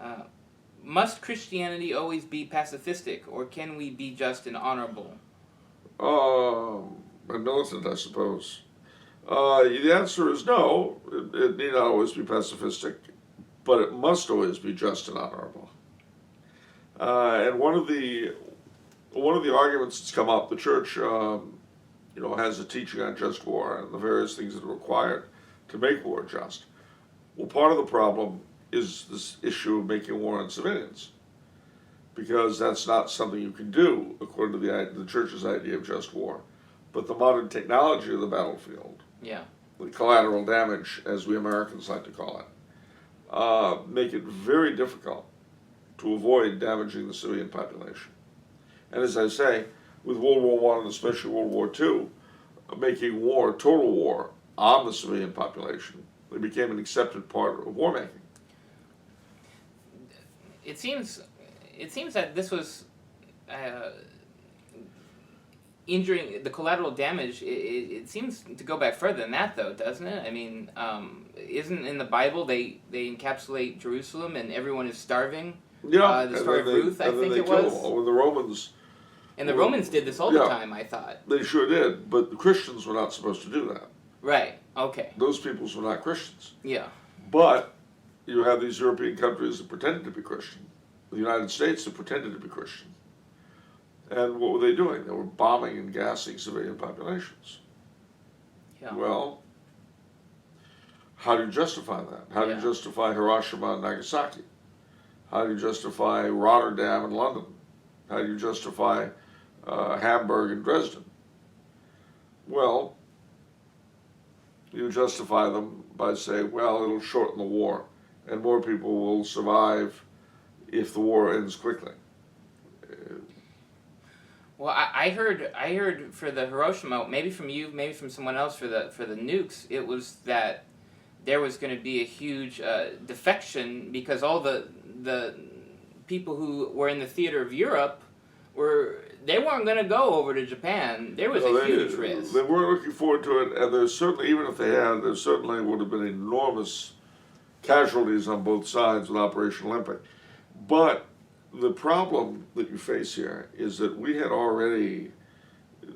Uh, must Christianity always be pacifistic, or can we be just and honorable? Militant, I suppose. The answer is no. It need not always be pacifistic, but it must always be just and honorable. And one of the arguments that's come up, the church, has a teaching on just war and the various things that are required to make war just. Well, part of the problem is this issue of making war on civilians, because that's not something you can do according to the church's idea of just war. But the modern technology of the battlefield, Yeah. the collateral damage, as we Americans like to call it, make it very difficult to avoid damaging the civilian population. And as I say, with World War I and especially World War II, making war, total war, on the civilian population, it became an accepted part of war making. It seems that this was injuring the collateral damage. It seems to go back further than that, though, doesn't it? I mean, isn't in the Bible they encapsulate Jerusalem and everyone is starving? Yeah, The story of Ruth, I think it kill was. them. When the Romans, And the Romans did this all the time, I thought. they sure did, but the Christians were not supposed to do that. Right. Okay. Those peoples were not Christians. Yeah. But you have these European countries that pretended to be Christian, the United States that pretended to be Christian. And what were they doing? They were bombing and gassing civilian populations. Yeah. Well, how do you justify that? How do you justify Hiroshima and Nagasaki? How do you justify Rotterdam and London? How do you justify Hamburg and Dresden? Well, you justify them by saying, well, it'll shorten the war, and more people will survive if the war ends quickly. Well, I heard for the Hiroshima, maybe from you, maybe from someone else, for the nukes, it was that there was going to be a huge defection because all the people who were in the theater of Europe they weren't going to go over to Japan. There was a huge risk. They weren't looking forward to it, and there's certainly, even if they had, there certainly would have been enormous casualties on both sides with Operation Olympic. But the problem that you face here is that we had already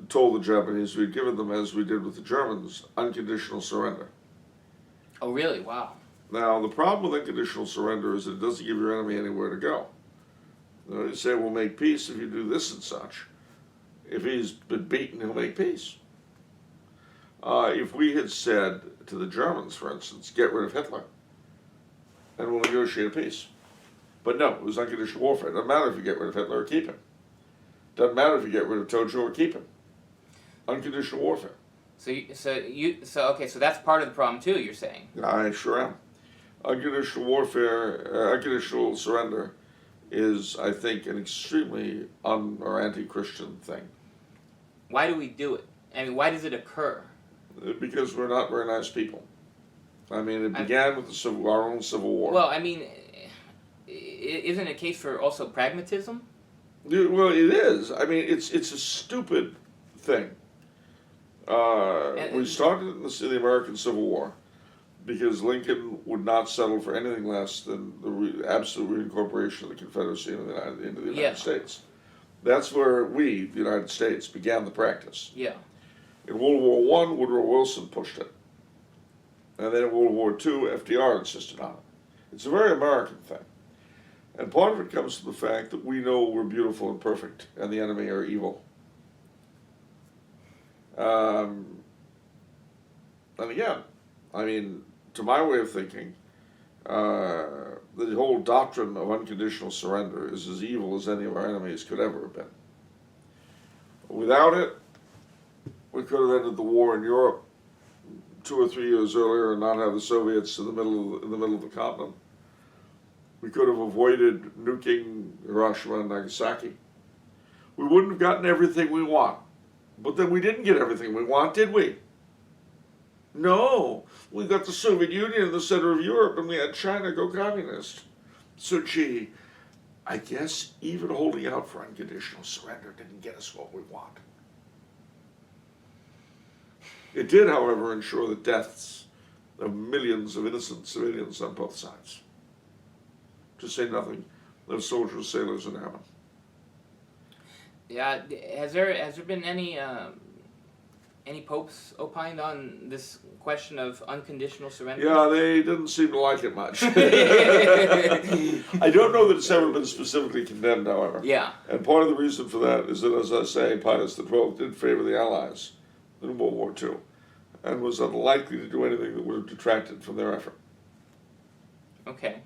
told the Japanese, we'd given them, as we did with the Germans, unconditional surrender. Oh, really? Wow. Now, the problem with unconditional surrender is that it doesn't give your enemy anywhere to go. You say, we'll make peace if you do this and such. If he's been beaten, he'll make peace. If we had said to the Germans, for instance, get rid of Hitler, and we'll negotiate a peace. But no, it was unconditional warfare. It doesn't matter if you get rid of Hitler or keep him. It doesn't matter if you get rid of Tojo or keep him. Unconditional warfare. So that's part of the problem too, you're saying? I sure am. Unconditional warfare, unconditional surrender is, I think, an extremely or anti-Christian thing. Why do we do it? I mean, why does it occur? Because we're not very nice people. I mean, it began with our own Civil War. Well, I mean, isn't it a case for also pragmatism? Well, it is. I mean, it's a stupid thing. We started in the American Civil War because Lincoln would not settle for anything less than the absolute reincorporation of the Confederacy into the United States. That's where we, the United States, began the practice. Yeah. In World War I, Woodrow Wilson pushed it. And then in World War II, FDR insisted on it. It's a very American thing. And part of it comes to the fact that we know we're beautiful and perfect, and the enemy are evil. And again, I mean, to my way of thinking, the whole doctrine of unconditional surrender is as evil as any of our enemies could ever have been. Without it, we could have ended the war in Europe 2 or 3 years earlier and not have the Soviets in the middle of the continent. We could have avoided nuking Hiroshima and Nagasaki. We wouldn't have gotten everything we want. But then we didn't get everything we want, did we? No. We got the Soviet Union in the center of Europe, and we had China go communist. So, gee, I guess even holding out for unconditional surrender didn't get us what we want. It did, however, ensure the deaths of millions of innocent civilians on both sides. to say nothing of soldiers, sailors, and airmen. Yeah, has there been any popes opined on this question of unconditional surrender? Yeah, they didn't seem to like it much. I don't know that it's ever been specifically condemned, however. Yeah. And part of the reason for that is that, as I say, Pius XII did favor the Allies in World War II and was unlikely to do anything that would have detracted from their effort. Okay.